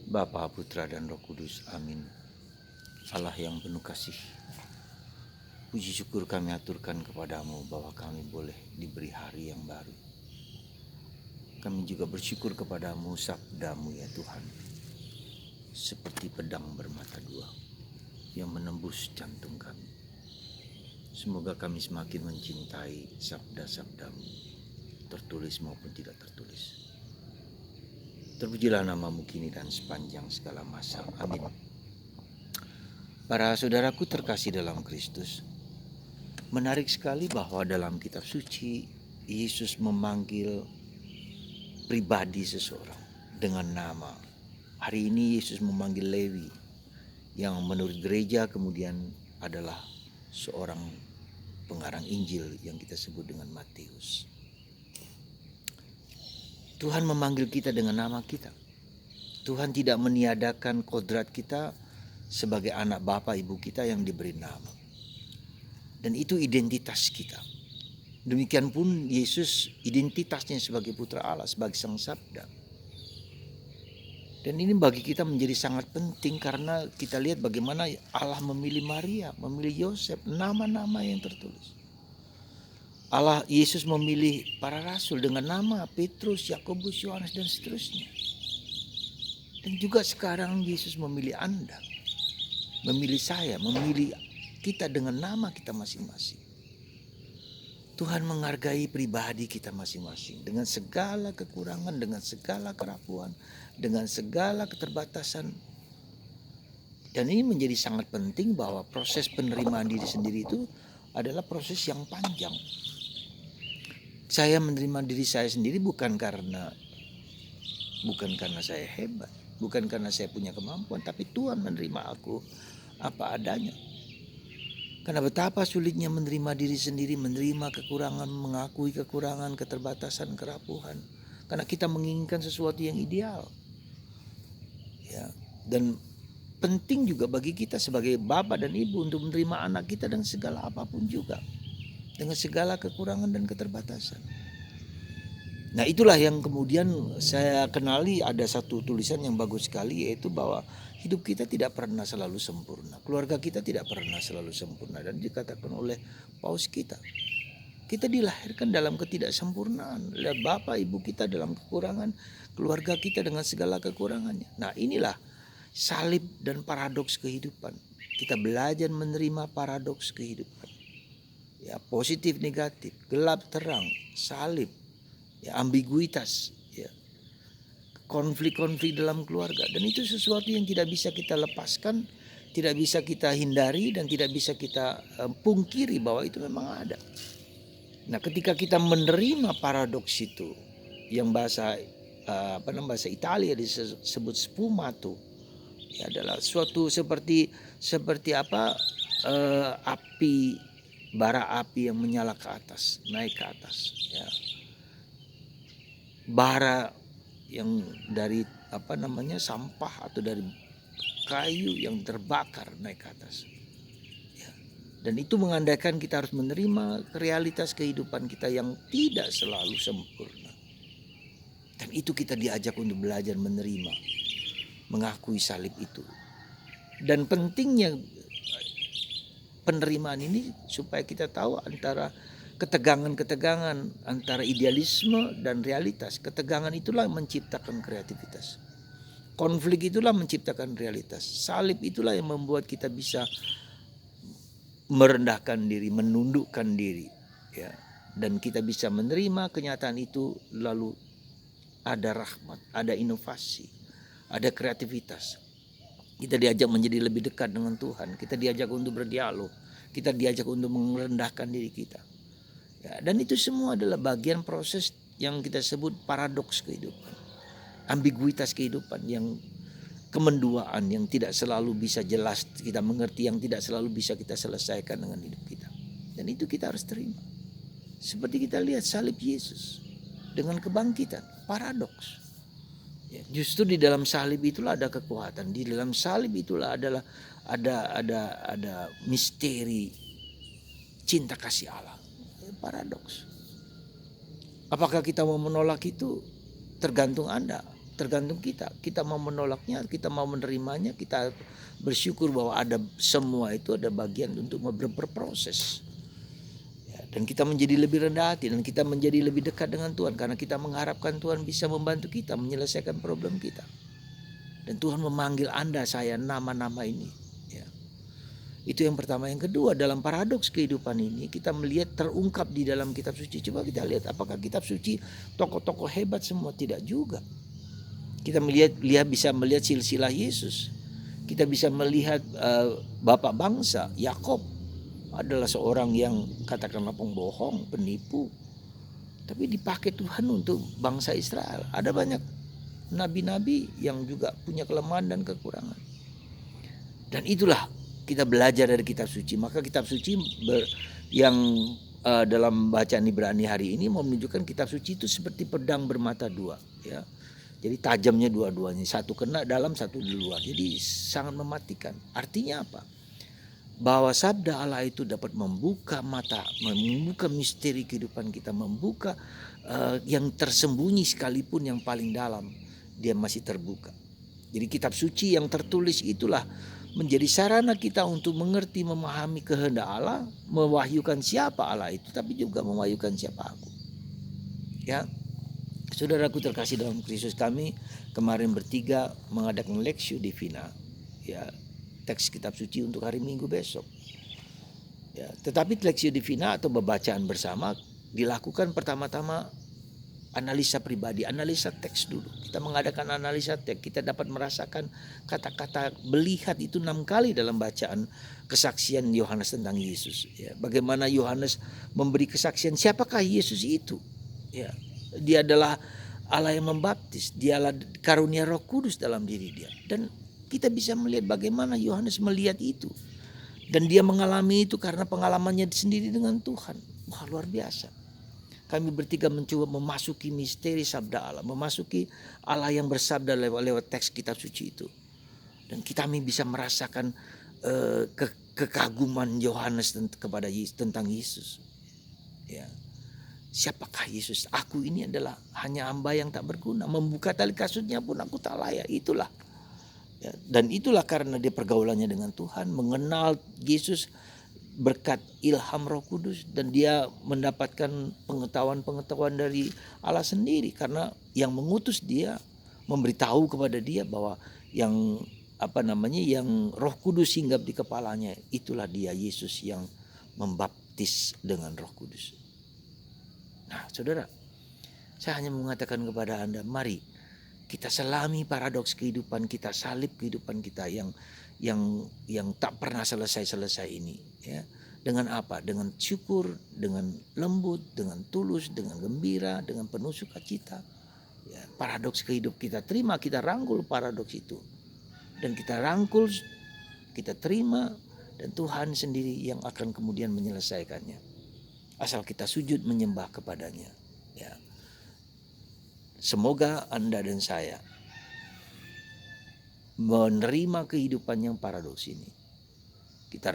Bapa, Putra, dan Roh Kudus. Amin. Allah yang penuh kasih, puji syukur kami aturkan kepadamu bahwa kami boleh diberi hari yang baru. Kami juga bersyukur kepadamu, sabdamu ya Tuhan, seperti pedang bermata dua yang menembus jantung kami. Semoga kami semakin mencintai sabda-sabdamu, tertulis maupun tidak tertulis. Terpujilah namamu kini dan sepanjang segala masa. Amin. Para saudaraku terkasih dalam Kristus, menarik sekali bahwa dalam kitab suci Yesus memanggil pribadi seseorang dengan nama. Hari ini Yesus memanggil Lewi, yang menurut gereja kemudian adalah seorang pengarang Injil yang kita sebut dengan Matius. Tuhan memanggil kita dengan nama kita. Tuhan tidak meniadakan kodrat kita sebagai anak bapa ibu kita yang diberi nama. Dan itu identitas kita. Demikian pun Yesus identitasnya sebagai putra Allah, sebagai sang sabda. Dan ini bagi kita menjadi sangat penting karena kita lihat bagaimana Allah memilih Maria, memilih Yosef, nama-nama yang tertulis. Allah Yesus memilih para rasul dengan nama Petrus, Yakobus, Yohanes dan seterusnya. Dan juga sekarang Yesus memilih Anda, memilih saya, memilih kita dengan nama kita masing-masing. Tuhan menghargai pribadi kita masing-masing dengan segala kekurangan, dengan segala kerapuhan, dengan segala keterbatasan. Dan ini menjadi sangat penting bahwa proses penerimaan diri sendiri itu adalah proses yang panjang. Saya menerima diri saya sendiri bukan karena saya hebat, bukan karena saya punya kemampuan, tapi Tuhan menerima aku apa adanya. Karena betapa sulitnya menerima diri sendiri, menerima kekurangan, mengakui kekurangan, keterbatasan, kerapuhan. Karena kita menginginkan sesuatu yang ideal. Ya, dan penting juga bagi kita sebagai bapak dan ibu untuk menerima anak kita dengan segala apapun juga, dengan segala kekurangan dan keterbatasan. Nah, itulah yang kemudian saya kenali, ada satu tulisan yang bagus sekali, yaitu bahwa hidup kita tidak pernah selalu sempurna. Keluarga kita tidak pernah selalu sempurna. Dan dikatakan oleh paus kita dilahirkan dalam ketidaksempurnaan. Lihat bapak ibu kita dalam kekurangan, keluarga kita dengan segala kekurangannya. Nah, inilah salib dan paradoks kehidupan. Kita belajar menerima paradoks kehidupan. Ya, positif negatif, gelap terang, salib, ya, ambiguitas, ya, konflik-konflik dalam keluarga. Dan itu sesuatu yang tidak bisa kita lepaskan, tidak bisa kita hindari, dan tidak bisa kita pungkiri bahwa itu memang ada. Nah, ketika kita menerima paradoks itu, yang bahasa Italia disebut sfumato, ya, adalah suatu seperti api, bara api yang menyala ke atas, naik ke atas, ya. Bara yang dari sampah atau dari kayu yang terbakar naik ke atas. Ya. Dan itu mengandaikan kita harus menerima realitas kehidupan kita yang tidak selalu sempurna. Dan itu kita diajak untuk belajar menerima, mengakui salib itu. Dan pentingnya penerimaan ini supaya kita tahu antara ketegangan-ketegangan antara idealisme dan realitas. Ketegangan itulah menciptakan kreativitas. Konflik itulah menciptakan realitas. Salib itulah yang membuat kita bisa merendahkan diri, menundukkan diri, ya. Dan kita bisa menerima kenyataan itu, lalu ada rahmat, ada inovasi, ada kreativitas. Kita diajak menjadi lebih dekat dengan Tuhan. Kita diajak untuk berdialog. Kita diajak untuk merendahkan diri kita. Ya, dan itu semua adalah bagian proses yang kita sebut paradoks kehidupan, ambiguitas kehidupan, yang kemenduaan yang tidak selalu bisa jelas kita mengerti, yang tidak selalu bisa kita selesaikan dengan hidup kita. Dan itu kita harus terima. Seperti kita lihat salib Yesus dengan kebangkitan, paradoks. Ya, justru di dalam salib itulah ada kekuatan, di dalam salib itulah adalah ada misteri cinta kasih Allah. Paradoks. Apakah kita mau menolak itu? Tergantung Anda. tergantung kita. Kita mau menolaknya, kita mau menerimanya, kita bersyukur bahwa ada semua itu ada bagian untuk berproses. Ya, dan kita menjadi lebih rendah hati dan kita menjadi lebih dekat dengan Tuhan karena kita mengharapkan Tuhan bisa membantu kita menyelesaikan problem kita. Dan Tuhan memanggil Anda, saya, nama-nama ini. Ya. Itu yang pertama. Yang kedua, dalam paradoks kehidupan ini kita melihat terungkap di dalam kitab suci. Coba kita lihat apakah kitab suci tokoh-tokoh hebat semua? Tidak juga. Kita bisa melihat silsilah Yesus. Kita bisa melihat bapak bangsa Yakub adalah seorang yang katakanlah pembohong, penipu. Tapi dipakai Tuhan untuk bangsa Israel. Ada banyak nabi-nabi yang juga punya kelemahan dan kekurangan. Dan itulah kita belajar dari kitab suci. Maka kitab suci yang dalam bacaan Ibrani hari ini mau menunjukkan kitab suci itu seperti pedang bermata dua, ya. Jadi tajamnya dua-duanya, satu kena dalam, satu di luar. Jadi sangat mematikan. Artinya apa? Bahwa sabda Allah itu dapat membuka mata, membuka misteri kehidupan kita, membuka yang tersembunyi sekalipun yang paling dalam, dia masih terbuka. Jadi kitab suci yang tertulis itulah menjadi sarana kita untuk mengerti, memahami kehendak Allah, mewahyukan siapa Allah itu, tapi juga mewahyukan siapa aku. Ya, saudaraku terkasih dalam Kristus, kami kemarin bertiga mengadakan Lectio Divina, ya, teks kitab suci untuk hari Minggu besok. Ya, tetapi Lectio Divina atau pembacaan bersama dilakukan pertama-tama analisa pribadi, analisa teks dulu. Kita mengadakan analisa teks, kita dapat merasakan kata-kata melihat itu 6 kali dalam bacaan kesaksian Yohanes tentang Yesus. Ya, bagaimana Yohanes memberi kesaksian siapakah Yesus itu? Ya, dia adalah Allah yang membaptis, dia adalah karunia Roh Kudus dalam diri dia. Dan kita bisa melihat bagaimana Yohanes melihat itu. Dan dia mengalami itu karena pengalamannya sendiri dengan Tuhan. Wah, luar biasa. Kami bertiga mencoba memasuki misteri sabda Allah, memasuki Allah yang bersabda lewat teks kitab suci itu. Dan kami bisa merasakan kekaguman Yohanes kepada tentang Yesus. Ya. Siapakah Yesus? Aku ini adalah hanya hamba yang tak berguna. Membuka tali kasutnya pun aku tak layak. Itulah. Ya, dan itulah karena dia pergaulannya dengan Tuhan, mengenal Yesus berkat ilham Roh Kudus, dan dia mendapatkan pengetahuan-pengetahuan dari Allah sendiri karena yang mengutus dia memberitahu kepada dia bahwa yang Roh Kudus hinggap di kepalanya, itulah dia Yesus yang membaptis dengan Roh Kudus. Nah, saudara, saya hanya mengatakan kepada Anda, mari kita selami paradoks kehidupan kita, salib kehidupan kita yang tak pernah selesai ini, ya. Dengan apa? Dengan syukur, dengan lembut, dengan tulus, dengan gembira, dengan penuh sukacita. Ya, paradoks kehidup kita terima, kita rangkul paradoks itu. Dan kita rangkul, kita terima, dan Tuhan sendiri yang akan kemudian menyelesaikannya. Asal kita sujud menyembah kepadanya. Ya. Semoga Anda dan saya menerima kehidupan yang paradoks ini. Kita